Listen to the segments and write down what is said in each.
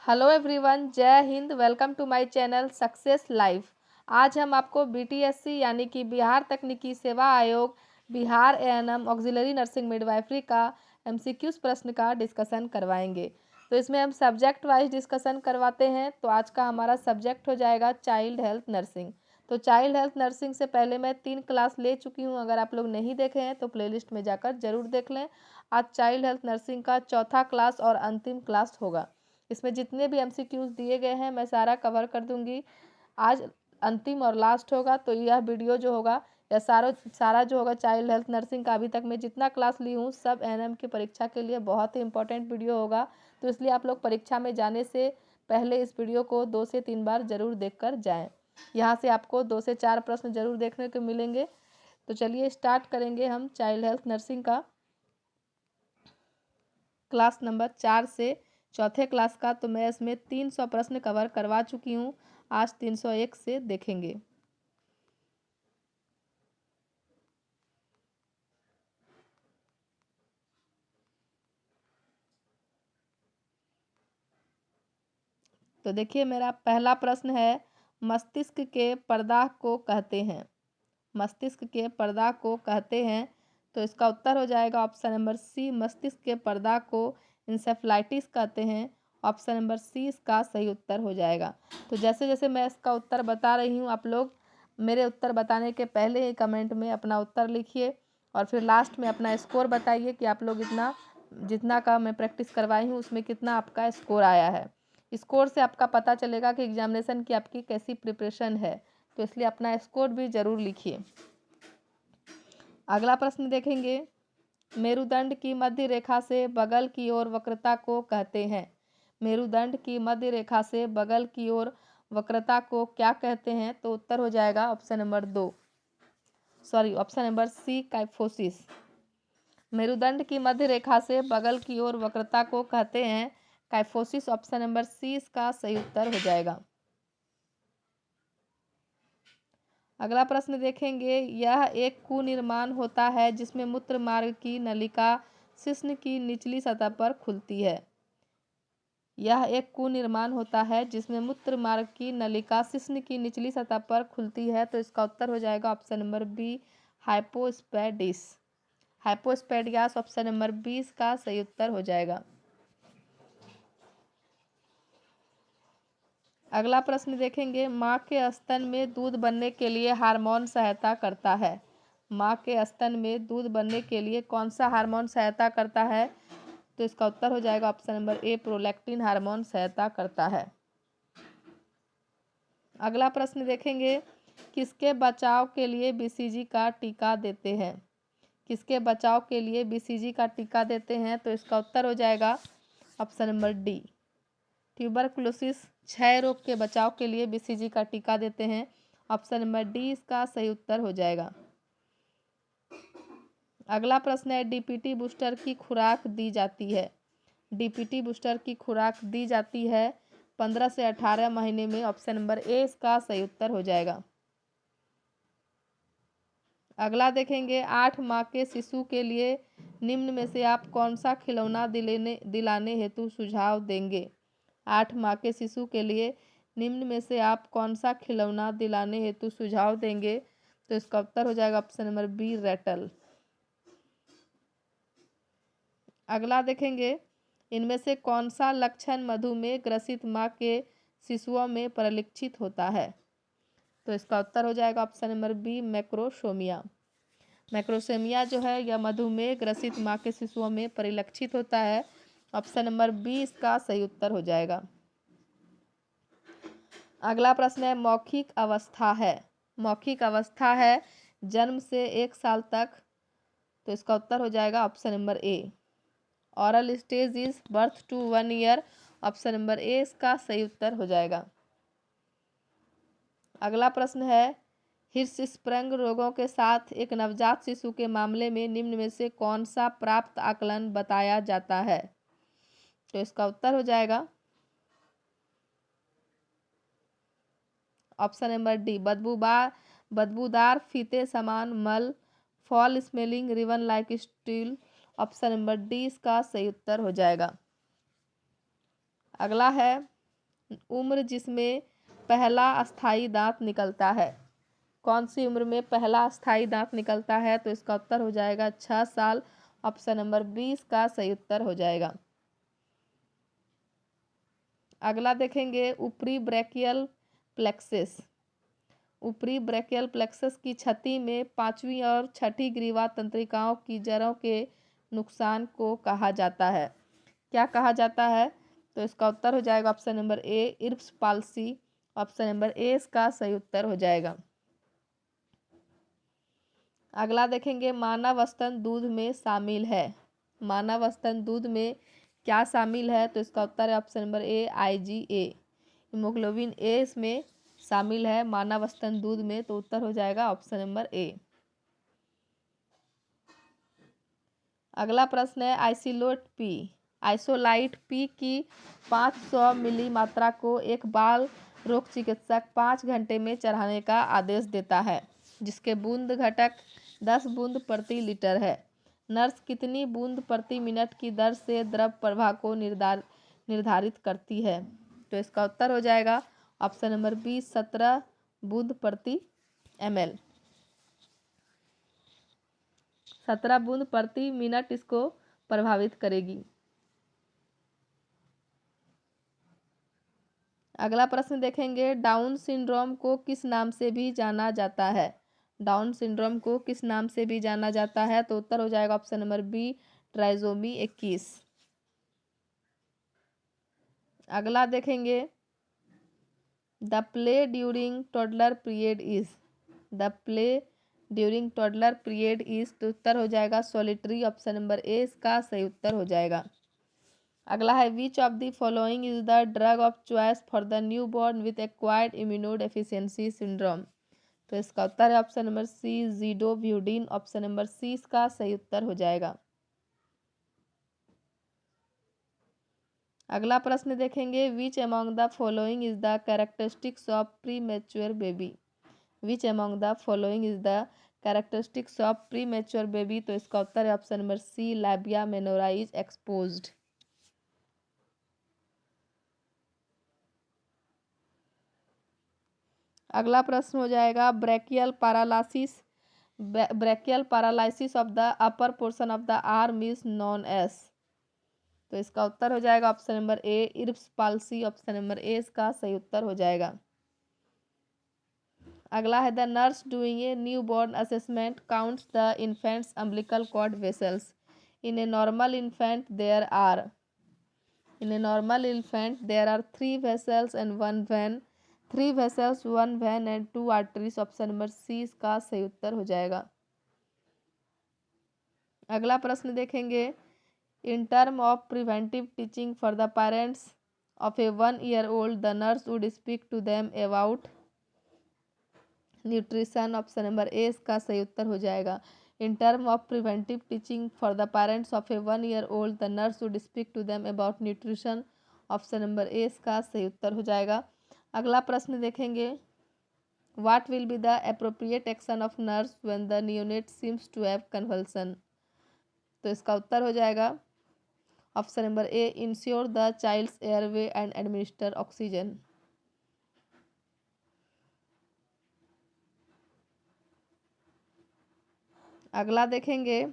Hello everyone, जय Hind. Welcome to my channel success life. आज हम आपको बीटीएससी यानी कि बिहार तकनीकी सेवा आयोग Bihar ANM auxiliary nursing midwifery का एमसीक्यूज प्रश्न का डिस्कशन करवाएंगे। तो इसमें हम सब्जेक्ट वाइज डिस्कशन करवाते हैं। तो आज का हमारा सब्जेक्ट हो जाएगा चाइल्ड हेल्थ नर्सिंग। तो चाइल्ड हेल्थ नर्सिंग से पहले मैं 3 क्लास ले चुकी हूँ। अगर आप लोग नहीं देखे हैं तो प्लेलिस्ट में जाकर जरूर देख लें। आज चाइल्ड हेल्थ नर्सिंग का चौथा क्लास और अंतिम क्लास होगा। इसमें जितने भी एमसीक्यूज दिए गए हैं मैं सारा कवर कर दूंगी। आज अंतिम और लास्ट होगा। तो यह वीडियो जो होगा या सारा जो होगा चाइल्ड हेल्थ नर्सिंग का अभी तक मैं जितना क्लास ली हूँ सब एएनएम की परीक्षा के लिए बहुत ही इंपॉर्टेंट वीडियो होगा। तो इसलिए आप लोग परीक्षा में जाने से पहले इस वीडियो को 2 से 3 बार जरूर देख कर जाएँ। यहाँ से आपको 2 से 4 प्रश्न जरूर देखने को मिलेंगे। तो चलिए स्टार्ट करेंगे हम चाइल्ड हेल्थ नर्सिंग का क्लास नंबर 4 से चौथे क्लास का। तो मैं इसमें 300 प्रश्न कवर करवा चुकी हूँ। आज 301 से देखेंगे। तो देखिए, मेरा पहला प्रश्न है, मस्तिष्क के प्रदाह को कहते हैं। मस्तिष्क के प्रदाह को कहते हैं। तो इसका उत्तर हो जाएगा ऑप्शन नंबर सी, मस्तिष्क के प्रदाह को इंसेफ्लाइटिस कहते हैं। ऑप्शन नंबर सी इसका सही उत्तर हो जाएगा। तो जैसे जैसे मैं इसका उत्तर बता रही हूँ, आप लोग मेरे उत्तर बताने के पहले ही कमेंट में अपना उत्तर लिखिए और फिर लास्ट में अपना स्कोर बताइए कि आप लोग जितना का मैं प्रैक्टिस करवाई हूँ उसमें कितना आपका स्कोर आया है। स्कोर से आपका पता चलेगा कि एग्जामिनेशन की आपकी कैसी प्रिपरेशन है। तो इसलिए अपना स्कोर भी जरूर लिखिए। अगला प्रश्न देखेंगे, मेरुदंड की मध्य रेखा से बगल की ओर वक्रता को कहते हैं। मेरुदंड की मध्य रेखा से बगल की ओर वक्रता को क्या कहते हैं? तो उत्तर हो जाएगा ऑप्शन नंबर सी, काइफोसिस। मेरुदंड की मध्य रेखा से बगल की ओर वक्रता को कहते हैं काइफोसिस। ऑप्शन नंबर सी इसका सही उत्तर हो जाएगा। अगला प्रश्न देखेंगे, यह एक कुनिर्माण होता है जिसमें मूत्र मार्ग की नलिका शिश्न की निचली सतह पर खुलती है। यह एक कुनिर्माण होता है जिसमें मूत्र मार्ग की नलिका शिश्न की निचली सतह पर खुलती है। तो इसका उत्तर हो जाएगा option number B, hypospadias. Hypospadias option number 20 का सही उत्तर हो जाएगा। अगला प्रश्न देखेंगे, माँ के स्तन में दूध बनने के लिए हार्मोन सहायता करता है। माँ के स्तन में दूध बनने के लिए कौन सा हार्मोन सहायता करता है? तो इसका उत्तर हो जाएगा ऑप्शन नंबर ए, प्रोलैक्टिन हार्मोन सहायता करता है। अगला प्रश्न देखेंगे, किसके बचाव के लिए बीसीजी का टीका देते हैं? किसके बचाव के लिए बीसीजी का टीका देते हैं? तो इसका उत्तर हो जाएगा ऑप्शन नंबर डी, ट्यूबरकुलोसिस क्षय रोग के बचाव के लिए बीसीजी का टीका देते हैं। ऑप्शन नंबर डी इसका सही उत्तर हो जाएगा। अगला प्रश्न है, डीपीटी बूस्टर की खुराक दी जाती है। डीपीटी बूस्टर की खुराक दी जाती है 15 से 18 महीने में। ऑप्शन नंबर ए इसका सही उत्तर हो जाएगा। अगला देखेंगे, 8 माह के शिशु के लिए निम्न में से आप कौन सा खिलौना दिलाने हेतु सुझाव देंगे? 8 माह के शिशु के लिए निम्न में से आप कौन सा खिलौना दिलाने हेतु सुझाव देंगे? तो इसका उत्तर हो जाएगा ऑप्शन नंबर बी, रैटल। अगला देखेंगे, इनमें से कौन सा लक्षण मधुमेह ग्रसित माँ के शिशुओं में परिलक्षित होता है? तो इसका उत्तर हो जाएगा option number B, macrosomia. Macrosomia जो है यह मधुमेह ग्रसित माँ के शिशुओं में परिलक्षित होता है। ऑप्शन नंबर बी इसका सही उत्तर हो जाएगा। अगला प्रश्न है, मौखिक अवस्था है। मौखिक अवस्था है जन्म से 1 साल तक। तो इसका उत्तर हो जाएगा option number A, oral stage is birth to 1 year. Option number A इसका सही उत्तर हो जाएगा। अगला प्रश्न है, हिर्शस्प्रंग रोगों के साथ एक नवजात शिशु के मामले में निम्न में से कौन सा प्राप्त आकलन बताया जाता है? तो इसका उत्तर हो जाएगा ऑप्शन नंबर डी, बदबूदार फीते समान मल, foul smelling ribbon like stool. Option number D इसका सही उत्तर हो जाएगा। अगला है, उम्र जिसमें पहला अस्थायी दांत निकलता है? कौन सी उम्र में पहला अस्थायी दांत निकलता है? तो इसका उत्तर हो जाएगा 6 साल। ऑप्शन नंबर 20 का सही उत्तर हो जाएगा। अगला देखेंगे ऊपरी ब्रैकियल प्लेक्सस। ऊपरी ब्रैकियल प्लेक्सस की छठी में पांचवी और छठी ग्रीवा तंत्रिकाओं की जड़ों के नुकसान को कहा जाता है? क्या कहा जाता है? तो इसका उत्तर हो जाएगा option number A, Erb's palsy. Option number A इसका सही उत्तर हो जाएगा। अगला देखेंगे मानव स्तन दूध में शामिल है। मानव स्तन दूध में क्या शामिल है? तो इसका उत्तर है option number A, IgA। Haemoglobin A इसमें शामिल है मानव स्तन दूध में, तो उत्तर हो जाएगा ऑप्शन नंबर ए। अगला प्रश्न है आइसोलाइट पी की 500 मिली मात्रा को एक बाल रोग चिकित्सक 5 घंटे में चढ़ाने का आदेश देता है, जिसके बूंद घटक 10 बूंद प्रति लीटर है। नर्स कितनी बूंद प्रति मिनट की दर से द्रव प्रवाह को निर्धारित करती है? तो इसका उत्तर हो जाएगा ऑप्शन नंबर बी, 17 बूंद प्रति ml। 17 बूंद प्रति मिनट इसको प्रभावित करेगी। अगला प्रश्न देखेंगे डाउन सिंड्रोम को किस नाम से भी जाना जाता है? डाउन सिंड्रोम को किस नाम से भी जाना जाता है? तो उत्तर हो जाएगा ऑप्शन नंबर बी, ट्राइसोमी 21। अगला देखेंगे the play during toddler period is. The play during toddler period is, तो उत्तर हो जाएगा सॉलिटरी। ऑप्शन नंबर ए इसका सही उत्तर हो जाएगा। अगला है which of the following is the drug of choice for the newborn with acquired immunodeficiency syndrome? तो इसका उत्तर है option number C, zidovudine. Option number C इसका सही उत्तर हो जाएगा। अगला प्रश्न देखेंगे which among the following is the characteristics of premature baby? Which among the following is the characteristics of premature baby? तो इसका उत्तर है option number C, labia minora is exposed. अगला प्रश्न हो जाएगा brachial paralysis of the upper portion of the arm is known as. तो इसका उत्तर हो जाएगा option number A, Erb's palsy. Option number A इसका सही उत्तर हो जाएगा। अगला है the nurse doing a newborn assessment counts the infant's umbilical cord vessels. In a normal infant there are 3 vessels and 1 vein। 3 vessels, 1 vein and 2 arteries। Option number C इसका सही उत्तर हो जाएगा। अगला प्रश्न देखेंगे in term of preventive teaching for the parents of a 1 year old the nurse would speak to them about nutrition. Option number A इसका सही उत्तर हो जाएगा। In term of preventive teaching for the parents of a 1 year old the nurse would speak to them about nutrition. Option number A इसका सही उत्तर हो जाएगा। अगला प्रश्न देखेंगे what will be the appropriate action of nurse when the neonate seems to have convulsion? तो इसका उत्तर हो जाएगा option number A, ensure the child's airway and administer oxygen. अगला देखेंगे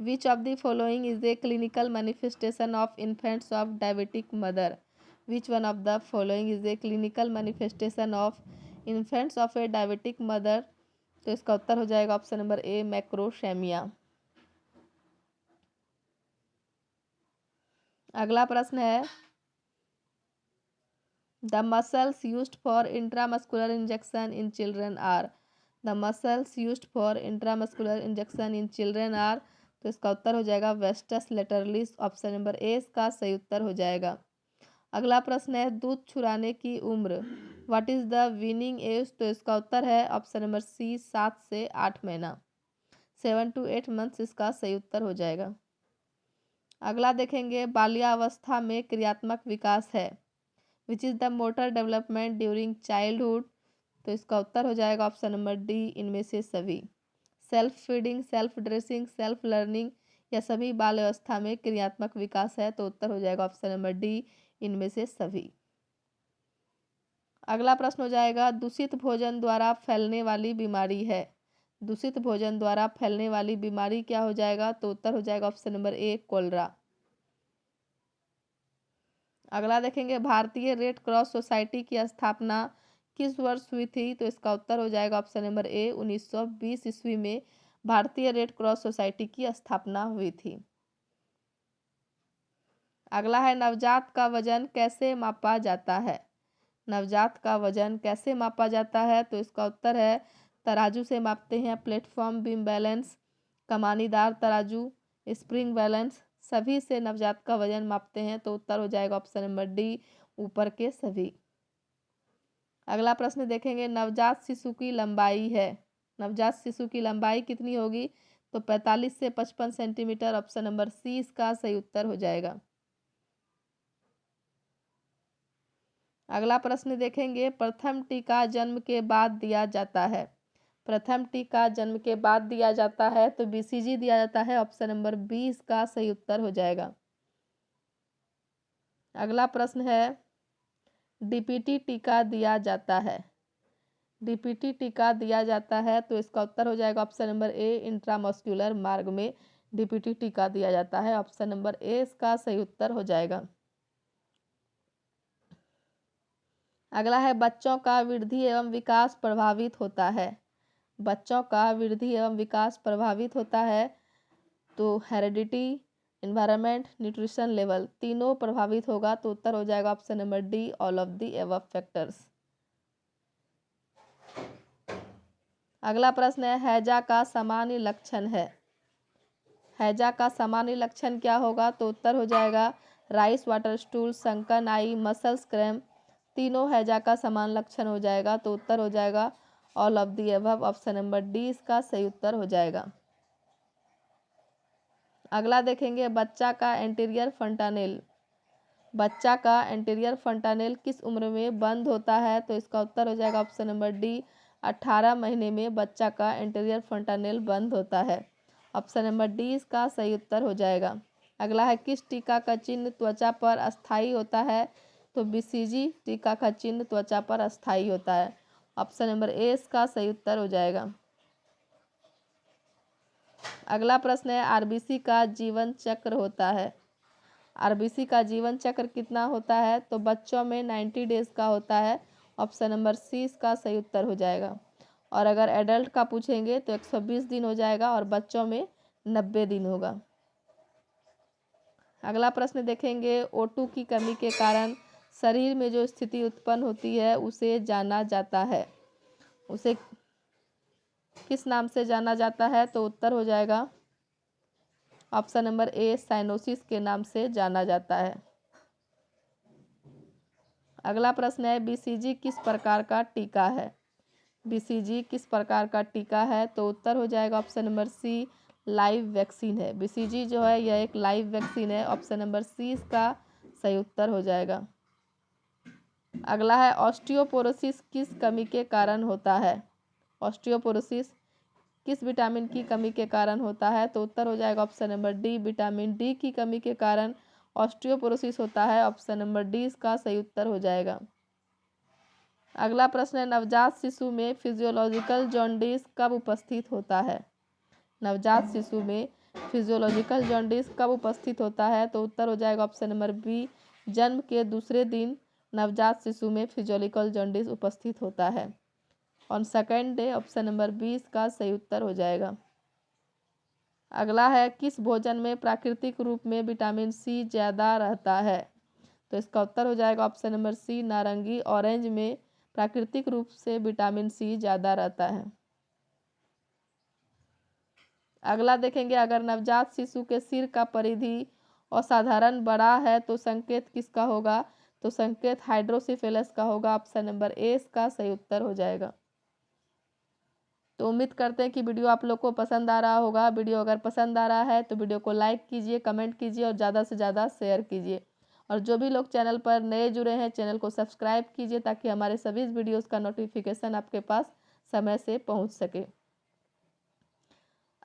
which of the following is a clinical manifestation of infants of diabetic mother? Which one of the following is a clinical manifestation of infants of a diabetic mother? तो इसका उत्तर हो जाएगा option number ए, मैक्रोशेमिया। अगला प्रश्न है the muscles used for intramuscular injection in children are. The muscles used for intramuscular injection in children are. तो इसका उत्तर हो जाएगा vastus lateralis. Option number A इसका सही उत्तर हो जाएगा। अगला प्रश्न है दूध छुड़ाने की उम्र what is the weaning age? तो इसका उत्तर है ऑप्शन नंबर सी, 7 से 8 महीना। 7 to 8 मंथ्स इसका सही उत्तर हो जाएगा। अगला देखेंगे बाल्यावस्था में क्रियात्मक विकास है which is the motor development during childhood? तो इसका उत्तर हो जाएगा ऑप्शन नंबर डी, इनमें से सभी। Self feeding, self dressing, self learning या सभी बाल्यावस्था में क्रियात्मक विकास है? तो उत्तर हो जाएगा ऑप्शन नंबर डी, इनमें से सभी। अगला प्रश्न हो जाएगा, दूषित भोजन द्वारा फैलने वाली बीमारी है। दूषित भोजन द्वारा फैलने वाली बीमारी क्या हो जाएगा? तो उत्तर हो जाएगा ऑप्शन नंबर ए, कोलेरा। अगला देखेंगे, भारतीय रेड क्रॉस सोसाइटी की स्थापना किस वर्ष हुई थी? तो इसका उत्तर हो जाएगा ऑप्शन नंबर ए, 1920 ईस्वी में भारतीय रेड क्रॉस सोसाइटी की स्थापना हुई थी। अगला है, नवजात का वजन कैसे मापा जाता है? नवजात का वजन कैसे मापा जाता है? तो इसका उत्तर है, तराजू से मापते हैं, प्लेटफॉर्म बीम बैलेंस, कमानीदार तराजू, स्प्रिंग बैलेंस, सभी से नवजात का वजन मापते हैं। तो उत्तर हो जाएगा ऑप्शन नंबर डी, ऊपर के सभी। अगला प्रश्न देखेंगे, नवजात शिशु की लंबाई है। नवजात शिशु की लंबाई कितनी होगी? तो 45 से 55 सेंटीमीटर। ऑप्शन नंबर सी इसका सही उत्तर हो जाएगा। अगला प्रश्न देखेंगे, प्रथम टीका जन्म के बाद दिया जाता है। प्रथम टीका जन्म के बाद दिया जाता है तो बीसीजी दिया जाता है। ऑप्शन नंबर बी इसका सही उत्तर हो जाएगा। अगला प्रश्न है, डीपीटी टीका दिया जाता है। डीपीटी टीका दिया जाता है तो इसका उत्तर हो जाएगा ऑप्शन नंबर ए, इंट्रामस्कुलर मार्ग में डीपीटी टीका दिया जाता है। ऑप्शन नंबर ए इसका सही उत्तर हो जाएगा। अगला है, बच्चों का वृद्धि एवं विकास प्रभावित होता है। बच्चों का वृद्धि एवं विकास प्रभावित होता है तो हेरिडिटी, एनवायरनमेंट, न्यूट्रिशन लेवल तीनों प्रभावित होगा। तो उत्तर हो जाएगा option number D, all of the above factors. अगला प्रश्न है, हैजा का सामान्य लक्षण है। हैजा का सामान्य लक्षण क्या होगा? तो उत्तर हो जाएगा, राइस वाटर स्टूल, संकन आई, मसल्स क्रैम्प तीनों हैजा का समान लक्षण हो जाएगा। तो उत्तर हो जाएगा all of the above. Option number D इसका सही उत्तर हो जाएगा। अगला देखेंगे, बच्चा का एंटीरियर फंटानेल। बच्चा का एंटीरियर फंटानेल किस उम्र में बंद होता है? तो इसका उत्तर हो जाएगा ऑप्शन नंबर डी, 18 महीने में बच्चा का एंटीरियर फंटानेल बंद होता है। ऑप्शन नंबर डी इसका सही उत्तर हो जाएगा। अगला है, किस टीका का चिन्ह त्वचा पर अस्थायी होता है? तो बीसीजी टीका का चिन्ह त्वचा पर अस्थायी होता है। ऑप्शन नंबर ए इसका सही उत्तर हो जाएगा। अगला प्रश्न है, आरबीसी का जीवन चक्र होता है। आरबीसी का जीवन चक्र कितना होता है? तो बच्चों में 90 डेज का होता है। ऑप्शन नंबर सी इसका सही उत्तर हो जाएगा। और अगर एडल्ट का पूछेंगे तो 120 दिन हो जाएगा और बच्चों में 90 दिन होगा। अगला प्रश्न देखेंगे, O2 की कमी के कारण शरीर में जो स्थिति उत्पन्न होती है उसे जाना जाता है, उसे किस नाम से जाना जाता है? तो उत्तर हो जाएगा ऑप्शन नंबर ए, साइनोसिस के नाम से जाना जाता है। अगला प्रश्न है, बीसीजी किस प्रकार का टीका है? बीसीजी किस प्रकार का टीका है? तो उत्तर हो जाएगा option number C, live vaccine है। बीसीजी जो है यह एक लाइव वैक्सीन है। ऑप्शन नंबर सी इसका सही उत्तर हो जाएगा। अगला है, ऑस्टियोपोरोसिस किस कमी के कारण होता है? ऑस्टियोपोरोसिस किस विटामिन की कमी के कारण होता है? तो उत्तर हो जाएगा option number D, vitamin D की कमी के कारण ऑस्टियोपोरोसिस होता है। ऑप्शन नंबर डी इसका सही उत्तर हो जाएगा। अगला प्रश्न है, नवजात शिशु में फिजियोलॉजिकल जॉन्डिस कब उपस्थित होता है? नवजात शिशु में फिजियोलॉजिकल जॉन्डिस कब उपस्थित होता है? तो उत्तर हो जाएगा ऑप्शन नंबर बी, जन्म के दूसरे दिन नवजात शिशु में फिजियोलॉजिकल जॉन्डिस उपस्थित होता है। On second day. Option number 20 का सही उत्तर हो जाएगा। अगला है, किस भोजन में प्राकृतिक रूप में विटामिन सी ज़्यादा रहता है? तो इसका उत्तर हो जाएगा ऑप्शन नंबर सी, नारंगी ऑरेंज में प्राकृतिक रूप से विटामिन सी ज़्यादा रहता है। अगला देखेंगे, अगर नवजात शिशु के सिर का परिधि असाधारण बड़ा है तो संकेत किसका होगा? तो संकेत हाइड्रोसिफेलस का होगा। ऑप्शन नंबर ए इसका सही उत्तर हो जाएगा। तो उम्मीद करते हैं कि वीडियो आप लोग को पसंद आ रहा होगा। वीडियो अगर पसंद आ रहा है तो वीडियो को लाइक कीजिए, कमेंट कीजिए और ज़्यादा से ज़्यादा शेयर कीजिए। और जो भी लोग चैनल पर नए जुड़े हैं चैनल को सब्सक्राइब कीजिए ताकि हमारे सभी वीडियोस का नोटिफिकेशन आपके पास समय से पहुंच सके।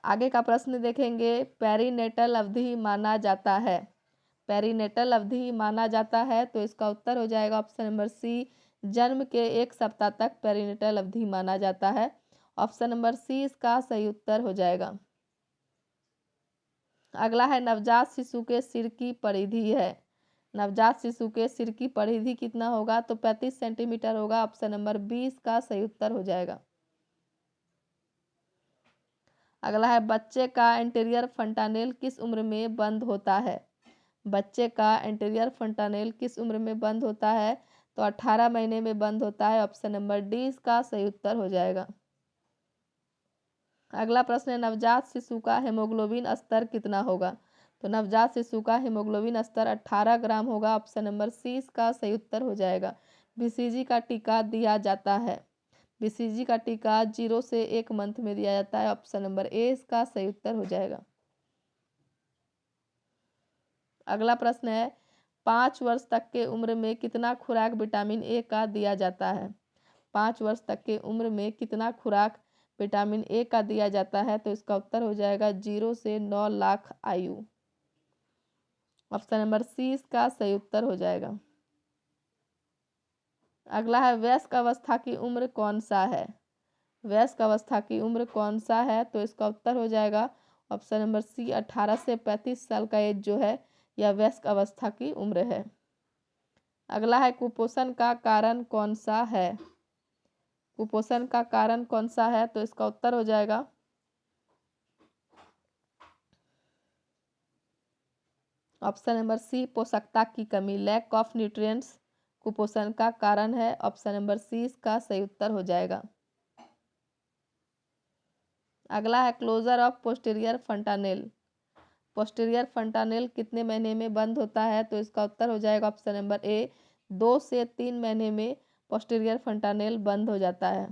आगे का प्रश्न देखेंगे, पेरीनेटल अवधि माना जाता है। पेरीनेटल अवधि माना जाता है तो इसका उत्तर हो जाएगा ऑप्शन नंबर सी, जन्म के 1 सप्ताह तक पेरिनेटल अवधि माना जाता है। ऑप्शन नंबर सी इसका सही उत्तर हो जाएगा। अगला है नवजात शिशु के सिर की परिधि है। नवजात शिशु के सिर की परिधि कितना होगा, तो 35 सेंटीमीटर होगा। ऑप्शन नंबर 20 का सही उत्तर हो जाएगा। अगला है बच्चे का एंटीरियर फंटानेल किस उम्र में बंद होता है। बच्चे का एंटीरियर फंटानेल किस उम्र में बंद होता है, तो 18 महीने में बंद होता है। ऑप्शन नंबर डी इसका सही उत्तर हो जाएगा। अगला प्रश्न है नवजात शिशु का हेमोग्लोबिन स्तर कितना होगा, तो नवजात शिशु का हेमोग्लोबिन स्तर 18 ग्राम होगा। ऑप्शन नंबर सी इसका सही उत्तर हो जाएगा। बीसीजी का टीका दिया जाता है। बीसीजी का टीका 0 से 1 मंथ में दिया जाता है। ऑप्शन नंबर ए इसका सही उत्तर हो जाएगा। अगला प्रश्न है 5 वर्ष तक के उम्र में कितना खुराक विटामिन ए का दिया जाता है। 5 वर्ष तक के उम्र में कितना खुराक विटामिन ए का दिया जाता है, तो इसका उत्तर हो जाएगा 0 से 9 लाख आयु। ऑप्शन नंबर सी इसका सही उत्तर हो जाएगा। अगला है वयस्क अवस्था की उम्र कौन सा है। वयस्क अवस्था की उम्र कौन सा है, तो इसका उत्तर हो जाएगा ऑप्शन नंबर सी 18 से 35 साल का एज जो है यह वयस्क अवस्था की उम्र है। अगला है कुपोषण का कारण कौन सा है। कुपोषण का कारण कौन सा है, तो इसका उत्तर हो जाएगा ऑप्शन नंबर सी पोषकता की कमी, लैक ऑफ न्यूट्रिएंट्स कुपोषण का कारण है। ऑप्शन नंबर सी इसका सही उत्तर हो जाएगा। अगला है क्लोजर ऑफ पोस्टीरियर फंटानेल। पोस्टीरियर फंटानेल कितने महीने में बंद होता है, तो इसका उत्तर हो जाएगा ऑप्शन नंबर ए 2 से 3 महीने में पोस्टीरियर फंटानेल बंद हो जाता है।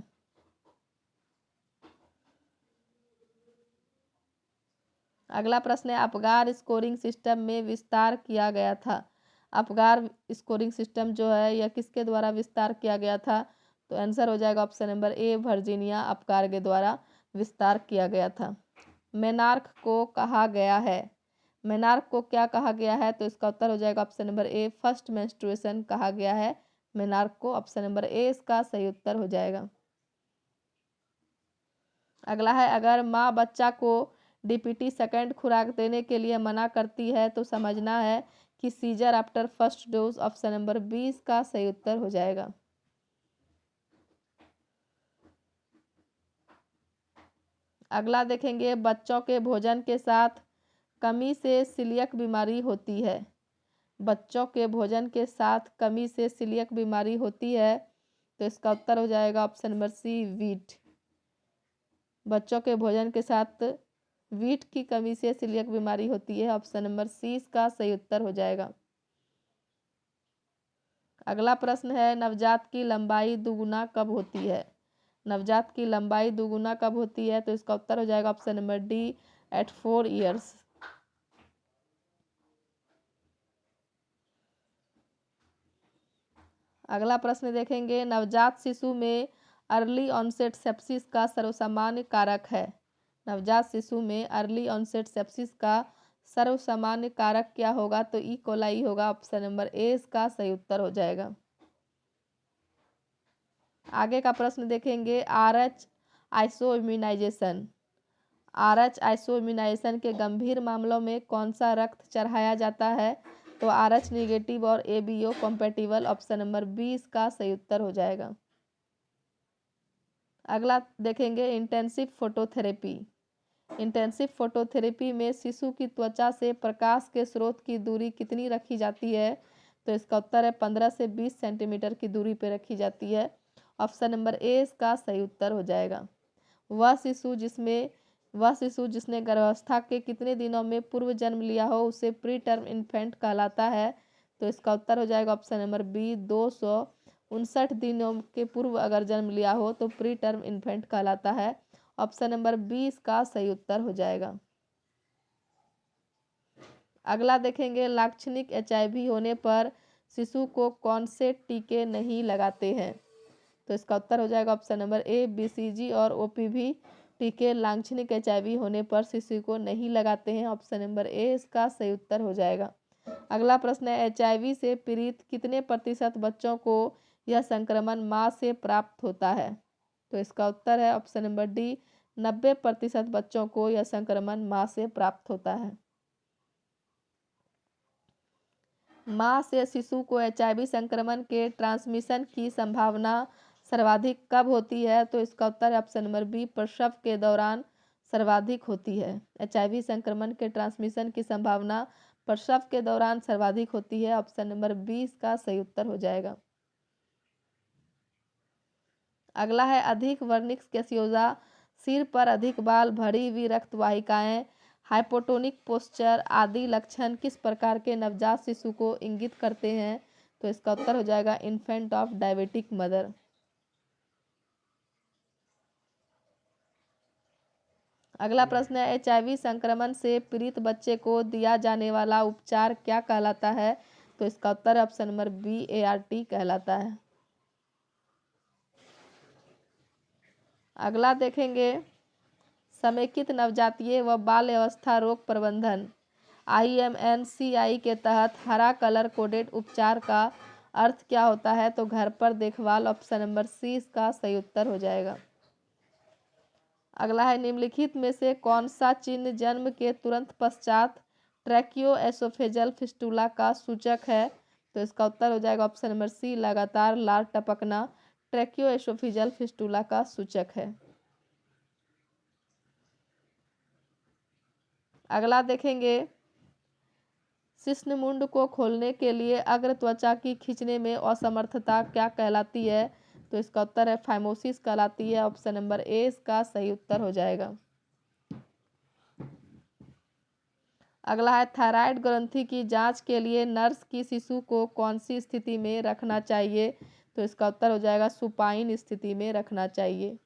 अगला प्रश्न है अपगार स्कोरिंग सिस्टम में विस्तार किया गया था। अपगार स्कोरिंग सिस्टम जो है यह किसके द्वारा विस्तार किया गया था, तो आंसर हो जाएगा ऑप्शन नंबर ए वर्जीनिया अपगार के द्वारा विस्तार किया गया था। मेनार्क को कहा गया है। मेनार्क को क्या कहा गया है, तो इसका उत्तर हो जाएगा ऑप्शन नंबर ए फर्स्ट मेंस्ट्रुएशन कहा गया है मेनार्क को। ऑप्शन नंबर ए इसका सही उत्तर हो जाएगा। अगला है अगर माँ बच्चा को डीपीटी सेकंड खुराक देने के लिए मना करती है तो समझना है कि seizure after first dose. Option number 20 का सही उत्तर हो जाएगा। अगला देखेंगे बच्चों के भोजन के साथ कमी से सीलियक बीमारी होती है। बच्चों के भोजन के साथ कमी से सीलियक बीमारी होती है, तो इसका उत्तर हो जाएगा ऑप्शन नंबर सी वीट। बच्चों के भोजन के साथ वीट की कमी से सीलियक बीमारी होती है। ऑप्शन नंबर सी इसका सही उत्तर हो जाएगा। अगला प्रश्न है नवजात की लंबाई दुगुना कब होती है। नवजात की लंबाई दुगुना कब होती है, तो इसका उत्तर हो जाएगा option number D at 4 years. अगला प्रश्न देखेंगे नवजात शिशु में अर्ली ऑनसेट सेप्सिस का सर्वसामान्य कारक है। नवजात शिशु में अर्ली ऑनसेट सेप्सिस का सर्वसामान्य कारक क्या होगा, तो ई कोलाई होगा। ऑप्शन नंबर ए इसका सही उत्तर हो जाएगा। आगे का प्रश्न देखेंगे RH आइसोइम्यूनाइजेशन। RH आइसोइम्यूनाइजेशन के गंभीर मामलों में कौन सा रक्त चढ़ाया जाता है, तो RH निगेटिव और ABO कॉम्पेटिबल। ऑप्शन नंबर 20 का सही उत्तर हो जाएगा। अगला देखेंगे इंटेंसिव फोटोथेरेपी। इंटेंसिव फोटोथेरेपी में शिशु की त्वचा से प्रकाश के स्रोत की दूरी कितनी रखी जाती है, तो इसका उत्तर है 15 से 20 सेंटीमीटर की दूरी पर रखी जाती है। ऑप्शन नंबर ए इसका सही उत्तर हो जाएगा। वह शिशु जिसने गर्भावस्था के कितने दिनों में पूर्व जन्म लिया हो उसे प्री टर्म इन्फेंट कहलाता है, तो इसका उत्तर हो जाएगा ऑप्शन नंबर बी 259 दिनों के पूर्व अगर जन्म लिया हो तो प्री टर्म इन्फेंट कहलाता है। ऑप्शन नंबर 20 का सही उत्तर हो जाएगा। अगला देखेंगे लाक्षणिक HIV होने पर शिशु को कौन से टीके नहीं लगाते हैं, तो इसका उत्तर हो जाएगा ऑप्शन नंबर ए BCG और OPV टीके लाक्षणिक HIV होने पर शिशु को नहीं लगाते हैं। ऑप्शन नंबर ए इसका सही उत्तर हो जाएगा। अगला प्रश्न है HIV से पीड़ित कितने प्रतिशत बच्चों को यह संक्रमण माँ से प्राप्त होता है? तो इसका उत्तर है ऑप्शन नंबर डी, 90% बच्चों को यह संक्रमण माँ से प्राप्त होता है। माँ से शिशु को HIV संक्रमण के ट्रांसमिशन की संभावना सर्वाधिक कब होती है? तो इसका उत्तर है ऑप्शन नंबर बी, प्रसव के दौरान सर्वाधिक होती है। HIV संक्रमण के ट्रांसमिशन की संभावना प्रसव के दौरान सर्वाधिक होती है। ऑप्शन नंबर बी इसका सही उत्तर हो जाएगा। अगला है अधिक वर्निक्स गैसियोसा, सिर पर अधिक बाल, भरी हुई रक्त वाहिकाएं, हाइपोटोनिक पोस्चर आदि लक्षण किस प्रकार के नवजात शिशु को इंगित करते हैं? तो इसका उत्तर हो जाएगा इन्फेंट ऑफ डायबिटिक मदर। अगला प्रश्न है HIV संक्रमण से पीड़ित बच्चे को दिया जाने वाला उपचार क्या कहलाता है? तो इसका उत्तर ऑप्शन नंबर बी, ART कहलाता है। अगला देखेंगे समेकित नवजातीय व बाल अवस्था रोग प्रबंधन IMNCI के तहत हरा कलर कोडेड उपचार का अर्थ क्या होता है? तो घर पर देखभाल। ऑप्शन नंबर सी इसका सही उत्तर हो जाएगा। अगला है निम्नलिखित में से कौन सा चिन्ह जन्म के तुरंत पश्चात ट्रैकियोएसोफेजल फिस्टुला का सूचक है? तो इसका उत्तर हो जाएगा ऑप्शन नंबर सी, लगातार लार टपकना ट्रैकियोएसोफेजल फिस्टुला का सूचक है। अगला देखेंगे शिश्नमुंड को खोलने के लिए अग्र त्वचा की खींचने में असमर्थता क्या कहलाती है? तो इसका उत्तर है फाइमोसिस कहलाती है। ऑप्शन नंबर ए इसका सही उत्तर हो जाएगा। अगला है थायराइड ग्रंथि की जांच के लिए नर्स की शिशु को कौन सी स्थिति में रखना चाहिए? तो इसका उत्तर हो जाएगा सुपाइन स्थिति में रखना चाहिए।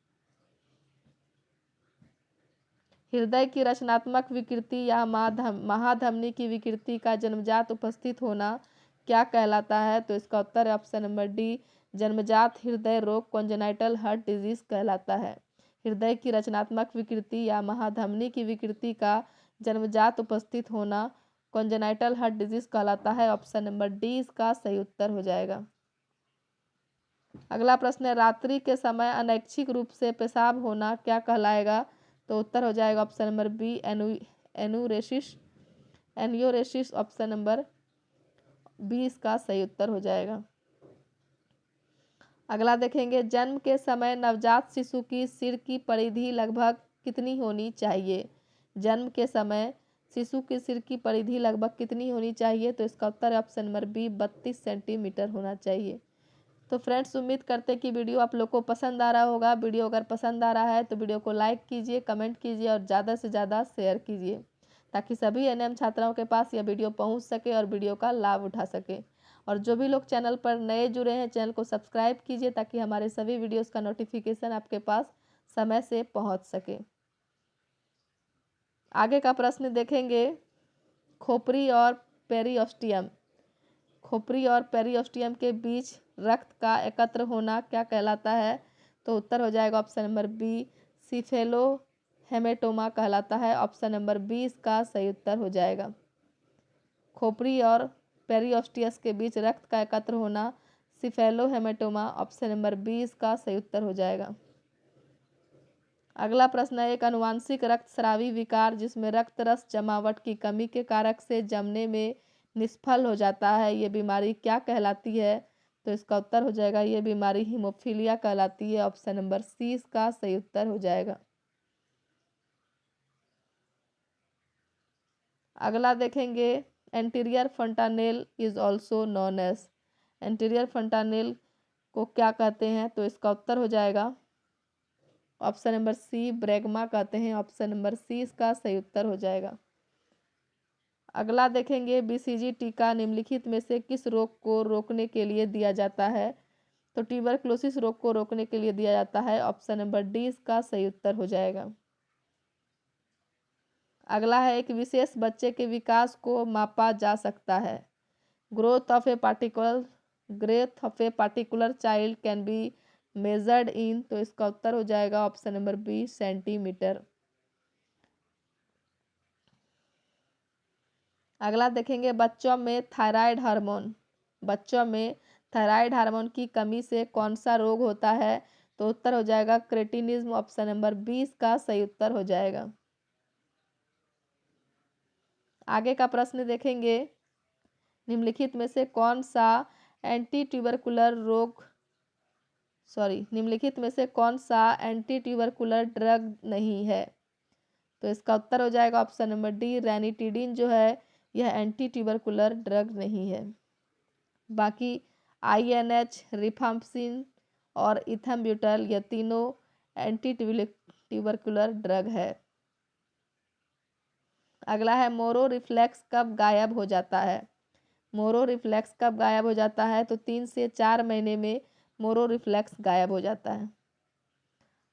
हृदय की रचनात्मक विकृति या महाधमनी की विकृति का जन्मजात उपस्थित होना क्या कहलाता है? तो इसका उत्तर है ऑप्शन नंबर डी, जन्मजात हृदय रोग कॉन्जेनाइटल हार्ट डिजीज कहलाता है। हृदय की रचनात्मक विकृति या महाधमनी की विकृति का जन्मजात उपस्थित होना कॉन्जेनाइटल हार्ट डिजीज कहलाता है। ऑप्शन नंबर डी इसका सही उत्तर हो जाएगा। अगला प्रश्न है रात्रि के समय अनैच्छिक रूप से पेशाब होना क्या कहलाएगा? तो उत्तर हो जाएगा option number B, enuresis. Option number B इसका सही उत्तर हो जाएगा। अगला देखेंगे जन्म के समय नवजात शिशु की सिर की परिधि लगभग कितनी होनी चाहिए? जन्म के समय शिशु की सिर की परिधि लगभग कितनी होनी चाहिए? तो इसका उत्तर है ऑप्शन नंबर बी, 32 सेंटीमीटर होना चाहिए। तो फ्रेंड्स उम्मीद करते हैं कि वीडियो आप लोग को पसंद आ रहा होगा। वीडियो अगर पसंद आ रहा है तो वीडियो को लाइक कीजिए, कमेंट कीजिए और ज़्यादा से ज़्यादा शेयर कीजिए ताकि सभी NM छात्राओं के पास यह वीडियो पहुंच सके और वीडियो का लाभ उठा सके। और जो भी लोग चैनल पर नए जुड़े हैं चैनल को सब्सक्राइब कीजिए ताकि हमारे सभी वीडियोज़ का नोटिफिकेशन आपके पास समय से पहुँच सके। आगे का प्रश्न देखेंगे खोपड़ी और पेरिओस्टियम। खोपड़ी और पेरिओस्टियम के बीच रक्त का एकत्र होना क्या कहलाता है? तो उत्तर हो जाएगा option number B, cephalohaematoma कहलाता है। ऑप्शन नंबर बी इसका सही उत्तर हो जाएगा। खोपड़ी और पेरिओस्टियस के बीच रक्त का एकत्र होना cephalohematoma. Option number B इसका सही उत्तर हो जाएगा। अगला प्रश्न है एक अनुवांशिक रक्तस्रावी विकार जिसमें रक्त रस जमावट की कमी के कारक से जमने में निष्फल हो जाता है, ये बीमारी क्या कहलाती है? तो इसका उत्तर हो जाएगा ये बीमारी हीमोफीलिया कहलाती है। ऑप्शन नंबर सी इसका सही उत्तर हो जाएगा। अगला देखेंगे anterior fontanelle is also known as. Anterior fontanelle को क्या कहते हैं? तो इसका उत्तर हो जाएगा ऑप्शन नंबर सी, ब्रैगमा कहते हैं। ऑप्शन नंबर सी इसका सही उत्तर हो जाएगा। अगला देखेंगे BCG टीका निम्नलिखित में से किस रोग को रोकने के लिए दिया जाता है? तो ट्यूबरक्लोसिस रोग को रोकने के लिए दिया जाता है। ऑप्शन नंबर डी इसका सही उत्तर हो जाएगा। अगला है एक विशेष बच्चे के विकास को मापा जा सकता है। Growth of a particular child can be measured in. तो इसका उत्तर हो जाएगा ऑप्शन नंबर बी, सेंटीमीटर। अगला देखेंगे बच्चों में थायराइड हार्मोन थायराइड हार्मोन की कमी से कौन सा रोग होता है? तो उत्तर हो जाएगा क्रेटिनिज्म। ऑप्शन नंबर 20 का सही उत्तर हो जाएगा। आगे का प्रश्न देखेंगे, निम्नलिखित में से कौन सा एंटी ट्यूबरकुलर निम्नलिखित में से कौन सा एंटी ट्यूबरकुलर ड्रग नहीं है? तो इसका उत्तर हो जाएगा ऑप्शन नंबर डी, रैनिटिडिन जो है यह एंटी ट्यूबरकुलर ड्रग नहीं है। बाकी INH, रिफाम्पिसिन और इथम्ब्यूटल यह तीनों एंटी ट्यूबरकुलर ड्रग है। अगला है, मोरो रिफ्लेक्स कब गायब हो जाता है? मोरो रिफ्लेक्स कब गायब हो जाता है? तो 3 से 4 महीने में मोरो रिफ्लेक्स गायब हो जाता है।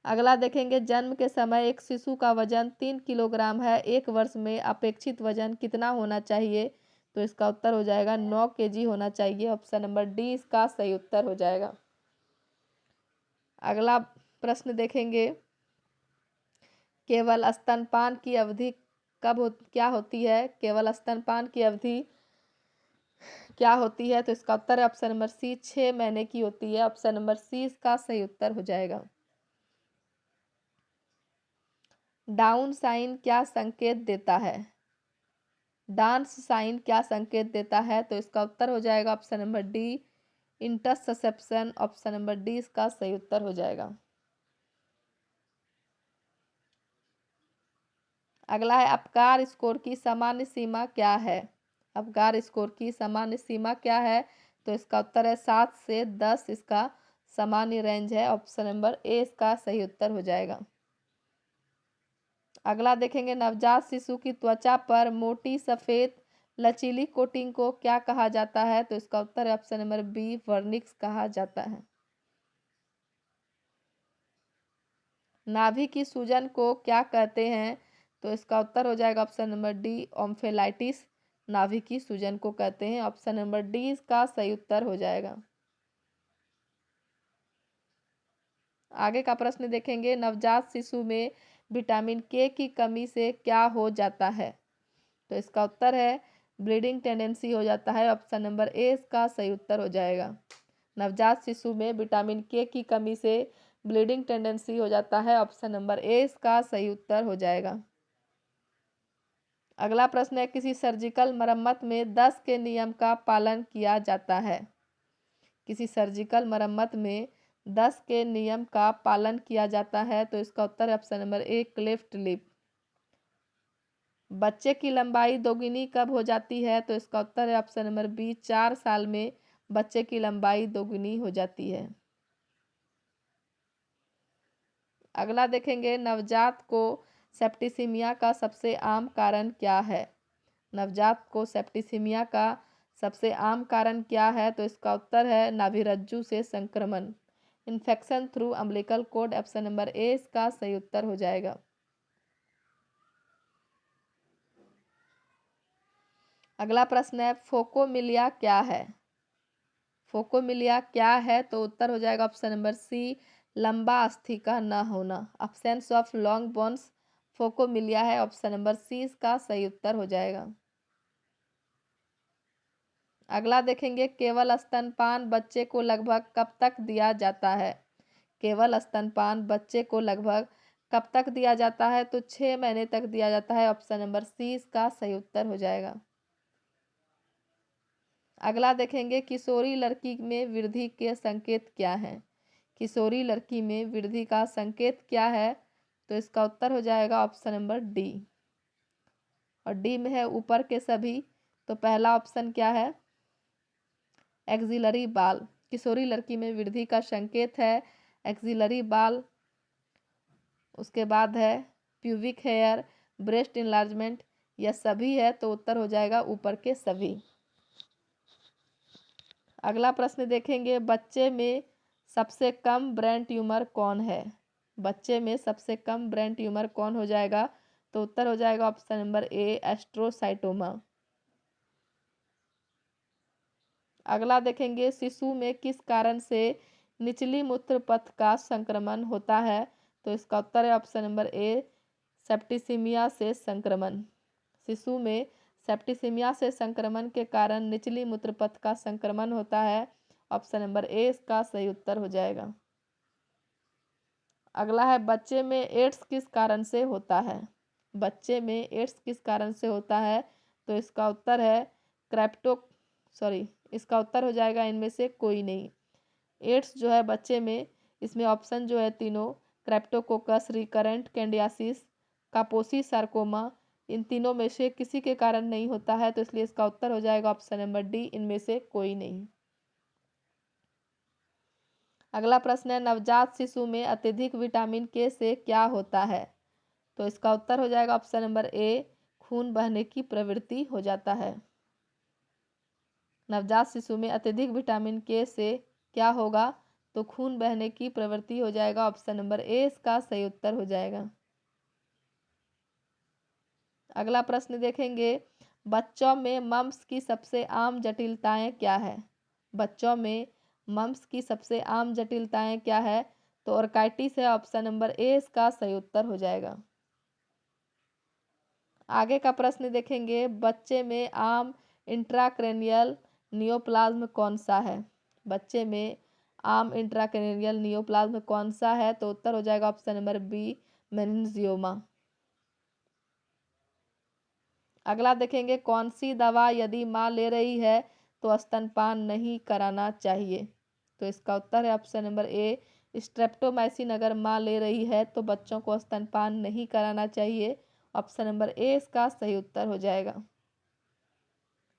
अगला देखेंगे, जन्म के समय एक शिशु का वजन 3 किलोग्राम है, 1 वर्ष में अपेक्षित वजन कितना होना चाहिए? तो इसका उत्तर हो जाएगा 9 kg होना चाहिए। ऑप्शन नंबर डी इसका सही उत्तर हो जाएगा। अगला प्रश्न देखेंगे, केवल स्तनपान की अवधि क्या होती है? केवल स्तनपान की अवधि क्या होती है? तो इसका उत्तर है ऑप्शन नंबर सी, 6 महीने की होती है। ऑप्शन नंबर सी इसका सही उत्तर हो जाएगा। डाउन साइन क्या संकेत देता है? डांस साइन क्या संकेत देता है? तो इसका उत्तर हो जाएगा option number D, interception. Option number D इसका सही उत्तर हो जाएगा। अगला है, अपकार स्कोर की सामान्य सीमा क्या है? अपकार स्कोर की सामान्य सीमा क्या है? तो इसका उत्तर है 7 से 10 इसका सामान्य रेंज है। ऑप्शन नंबर ए इसका सही उत्तर हो जाएगा। अगला देखेंगे, नवजात शिशु की त्वचा पर मोटी सफेद लचीली कोटिंग को क्या कहा जाता है? तो इसका उत्तर है ऑप्शन नंबर बी, वर्निक्स कहा जाता है। नाभि की सूजन को क्या कहते हैं? तो इसका उत्तर हो जाएगा ऑप्शन नंबर डी, ओम्फेलाइटिस नाभि की सूजन को कहते हैं। ऑप्शन नंबर डी इसका सही उत्तर हो जाएगा। आगे का प्रश्न देखेंगे, नवजात शिशु में विटामिन के की कमी से क्या हो जाता है? तो इसका उत्तर है ब्लीडिंग टेंडेंसी हो जाता है। ऑप्शन नंबर ए इसका सही उत्तर हो जाएगा। नवजात शिशु में विटामिन के की कमी से ब्लीडिंग टेंडेंसी हो जाता है। ऑप्शन नंबर ए इसका सही उत्तर हो जाएगा। अगला प्रश्न है, किसी सर्जिकल मरम्मत में 10 के नियम का पालन किया जाता है? किसी सर्जिकल मरम्मत में 10 के नियम का पालन किया जाता है? तो इसका उत्तर है ऑप्शन नंबर ए, क्लेफ्ट लिप। बच्चे की लंबाई दोगुनी कब हो जाती है? तो इसका उत्तर है ऑप्शन नंबर बी, 4 साल में बच्चे की लंबाई दोगुनी हो जाती है। अगला देखेंगे, नवजात को सेप्टिसिमिया का सबसे आम कारण क्या है? नवजात को सेप्टिसिमिया का सबसे आम कारण क्या है? तो इसका उत्तर है नाभिरज्जु से संक्रमण, infection through umbilical cord. Option number A इसका सही उत्तर हो जाएगा। अगला प्रश्न है, फोकोमिलिया क्या है? फोकोमिलिया क्या है? तो उत्तर हो जाएगा ऑप्शन नंबर सी, लंबा अस्थि का न होना। अब्सेंस ऑफ लॉन्ग बोन्स फोकोमिलिया है। ऑप्शन नंबर सी इसका सही उत्तर हो जाएगा। अगला देखेंगे, केवल स्तनपान बच्चे को लगभग कब तक दिया जाता है? केवल स्तनपान बच्चे को लगभग कब तक दिया जाता है? तो 6 महीने तक दिया जाता है। ऑप्शन नंबर सी इसका सही उत्तर हो जाएगा। अगला देखेंगे, किशोरी लड़की में वृद्धि के संकेत क्या हैं? किशोरी लड़की में वृद्धि का संकेत क्या है? तो इसका उत्तर हो जाएगा ऑप्शन नंबर डी, और डी में है ऊपर के सभी। तो पहला ऑप्शन क्या है? एक्सिलरी बाल। किशोरी लड़की में वृद्धि का संकेत है एक्सिलरी बाल। उसके बाद है प्यूबिक हेयर, ब्रेस्ट इनलार्जमेंट, यह सभी है। तो उत्तर हो जाएगा ऊपर के सभी। अगला प्रश्न देखेंगे, बच्चे में सबसे कम ब्रेन ट्यूमर कौन है? बच्चे में सबसे कम ब्रेन ट्यूमर कौन हो जाएगा? तो उत्तर हो जाएगा ऑप्शन नंबर ए, एस्ट्रोसाइटोमा। अगला देखेंगे, शिशु में किस कारण से निचली मूत्र पथ का संक्रमण होता है? तो इसका उत्तर है ऑप्शन नंबर ए, सेप्टिसिमिया से संक्रमण। शिशु में सेप्टिसिमिया से संक्रमण के कारण निचली मूत्र पथ का संक्रमण होता है। ऑप्शन नंबर ए इसका सही उत्तर हो जाएगा। अगला है बच्चे में एड्स किस कारण से होता है। बच्चे में एड्स किस कारण से होता है, तो इसका उत्तर है इसका उत्तर हो जाएगा इनमें से कोई नहीं। एड्स जो है बच्चे में, इसमें ऑप्शन जो है तीनों, क्रेप्टोकोकस, रिकरेंट कैंडियासिस, कापोसी सार्कोमा, इन तीनों में से किसी के कारण नहीं होता है, तो इसलिए इसका उत्तर हो जाएगा ऑप्शन नंबर डी, इनमें से कोई नहीं। अगला प्रश्न है नवजात शिशु में अत्यधिक विटामिन के से क्या होता है, तो इसका उत्तर हो जाएगा ऑप्शन नंबर ए, खून बहने की प्रवृत्ति हो जाता है। नवजात शिशु में अत्यधिक विटामिन के से क्या होगा, तो खून बहने की प्रवृत्ति हो जाएगा, ऑप्शन नंबर ए इसका सही उत्तर हो जाएगा। अगला प्रश्न देखेंगे बच्चों में मम्प्स की सबसे आम जटिलताएं क्या है। बच्चों में मम्प्स की सबसे आम जटिलताएं क्या है, तो ऑर्काइटिस है, ऑप्शन नंबर ए इसका सही उत्तर हो जाएगा। आगे का प्रश्न देखेंगे बच्चे में आम इंट्राक्रेनियल नियोप्लाज्म कौन सा है। बच्चे में आम इंट्राक्रेनियल नियोप्लाज्म कौन सा है, तो उत्तर हो जाएगा ऑप्शन नंबर बी, मेनिंजियोमा। अगला देखेंगे कौन सी दवा यदि माँ ले रही है तो स्तनपान नहीं कराना चाहिए, तो इसका उत्तर है ऑप्शन नंबर ए, स्ट्रेप्टोमाइसिन अगर माँ ले रही है तो बच्चों को स्तनपान नहीं कराना चाहिए, ऑप्शन नंबर ए इसका सही उत्तर हो जाएगा।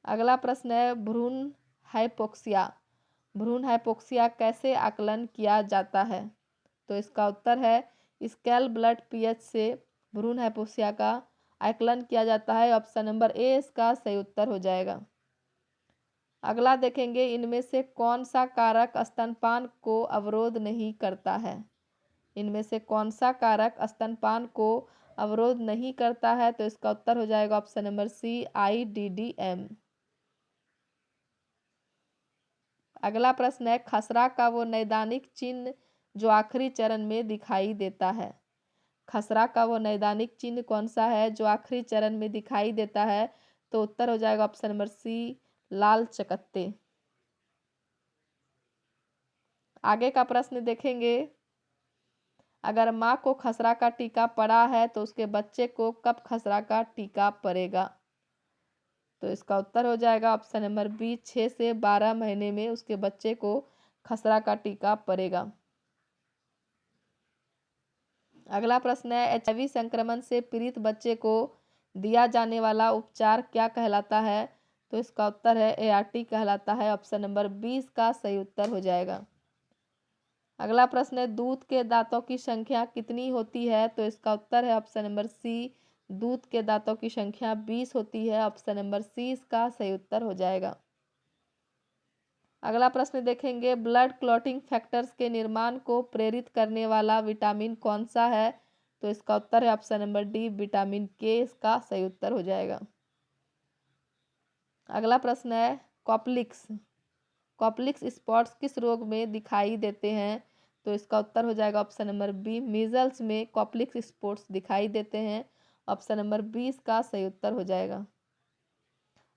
अगला प्रश्न है भ्रूण हाइपोक्सिया। भ्रूण हाइपोक्सिया कैसे आकलन किया जाता है, तो इसका उत्तर है स्केल ब्लड पीएच से भ्रूण हाइपोक्सिया का आकलन किया जाता है, ऑप्शन नंबर ए इसका सही उत्तर हो जाएगा। अगला देखेंगे इनमें से कौन सा कारक स्तनपान को अवरोध नहीं करता है। इनमें से कौन सा कारक स्तनपान को अवरोध नहीं करता है, तो इसका उत्तर हो जाएगा ऑप्शन नंबर सी, IDDM। अगला प्रश्न है खसरा का वो नैदानिक चिन्ह जो आखिरी चरण में दिखाई देता है। खसरा का वो नैदानिक चिन्ह कौन सा है जो आखिरी चरण में दिखाई देता है, तो उत्तर हो जाएगा ऑप्शन नंबर सी, लाल चकत्ते। आगे का प्रश्न देखेंगे अगर माँ को खसरा का टीका पड़ा है तो उसके बच्चे को कब खसरा का टीका पड़ेगा, तो इसका उत्तर हो जाएगा ऑप्शन नंबर बी, 6 से 12 महीने में उसके बच्चे को खसरा का टीका पड़ेगा। अगला प्रश्न है HIV संक्रमण से पीड़ित बच्चे को दिया जाने वाला उपचार क्या कहलाता है, तो इसका उत्तर है ART कहलाता है, ऑप्शन नंबर 20 का सही उत्तर हो जाएगा। अगला प्रश्न है दूध के दांतों की संख्या कितनी होती है, तो इसका उत्तर है ऑप्शन नंबर सी, दूध के दांतों की संख्या 20 होती है, ऑप्शन नंबर सी इसका सही उत्तर हो जाएगा। अगला प्रश्न देखेंगे ब्लड क्लॉटिंग फैक्टर्स के निर्माण को प्रेरित करने वाला विटामिन कौन सा है, तो इसका उत्तर है ऑप्शन नंबर डी, विटामिन के इसका सही उत्तर हो जाएगा। अगला प्रश्न है कॉप्लिक्स। कॉप्लिक्स स्पॉट्स किस रोग में दिखाई देते हैं, तो इसका उत्तर हो जाएगा ऑप्शन नंबर बी, मीजल्स में कॉप्लिक्स स्पॉट्स दिखाई देते हैं, ऑप्शन नंबर 20 का सही उत्तर हो जाएगा।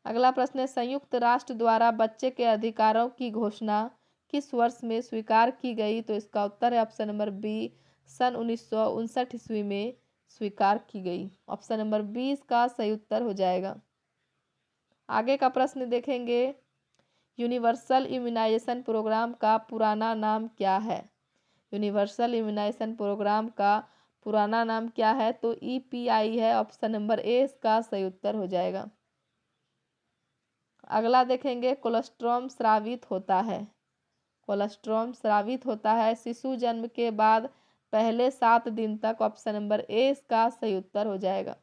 अगला प्रश्न है संयुक्त राष्ट्र द्वारा बच्चे के अधिकारों की घोषणा किस वर्ष में स्वीकार की गई, तो इसका उत्तर है ऑप्शन नंबर बी, सन 1959 ईस्वी में स्वीकार की गई, ऑप्शन नंबर 20 का सही उत्तर हो जाएगा। आगे का प्रश्न देखेंगे यूनिवर्सल इम्यूनाइजेशन प्रोग्राम का पुराना नाम क्या है। यूनिवर्सल इम्यूनाइजेशन प्रोग्राम का पुराना नाम क्या है, तो EPI है, ऑप्शन नंबर ए इसका सही उत्तर हो जाएगा। अगला देखेंगे कोलेस्ट्रॉम स्रावित होता है। कोलेस्ट्रॉम स्रावित होता है शिशु जन्म के बाद पहले 7 दिन तक, ऑप्शन नंबर ए इसका सही उत्तर हो जाएगा।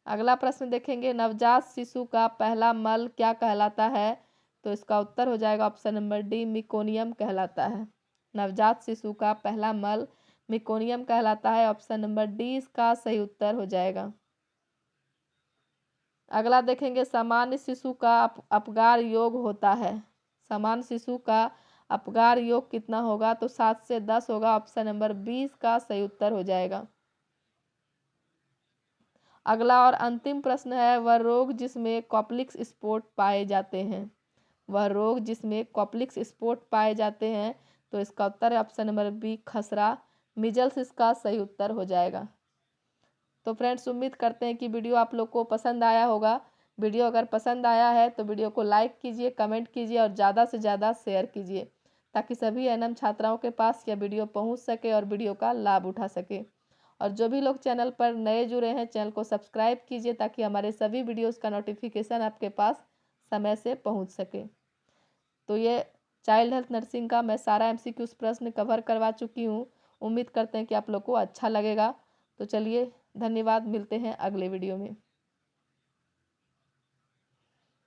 अगला प्रश्न देखेंगे नवजात शिशु का पहला मल क्या कहलाता है, तो इसका उत्तर हो जाएगा ऑप्शन नंबर डी, मिकोनियम कहलाता है। नवजात शिशु का पहला मल मिकोनियम कहलाता है, ऑप्शन नंबर डी इसका सही उत्तर हो जाएगा। अगला देखेंगे सामान्य शिशु का अपगार योग होता है। सामान्य शिशु का अपगार योग कितना होगा, तो 7 से 10 होगा, ऑप्शन नंबर 20 का सही उत्तर हो जाएगा। अगला और अंतिम प्रश्न है, वह रोग जिसमें कॉप्लिक्स स्पॉट पाए जाते हैं। वह रोग जिसमें कॉप्लिक्स स्पॉट पाए जाते हैं। तो इसका उत्तर है ऑप्शन नंबर बी, खसरा। मिजल्स इसका सही उत्तर हो जाएगा। तो फ्रेंड्स, उम्मीद करते हैं कि वीडियो आप लोग को पसंद आया होगा। वीडियो अगर पसंद आया है तो वीडियो को लाइक कीजिए, कमेंट कीजिए और ज़्यादा से ज़्यादा शेयर कीजिए, ताकि सभी एनएम छात्राओं के पास यह वीडियो पहुंच सके और वीडियो का लाभ उठा सके। और जो भी लोग चैनल पर नए जुड़े हैं, चैनल को सब्सक्राइब कीजिए, ताकि हमारे सभी वीडियोस का नोटिफिकेशन आपके पास समय से पहुंच सके। तो ये चाइल्ड हेल्थ नर्सिंग का मैं सारा एमसीक्यूज प्रश्न कवर करवा चुकी हूँ। उम्मीद करते हैं कि आप लोग को अच्छा लगेगा। तो चलिए, धन्यवाद, मिलते हैं अगले वीडियो में।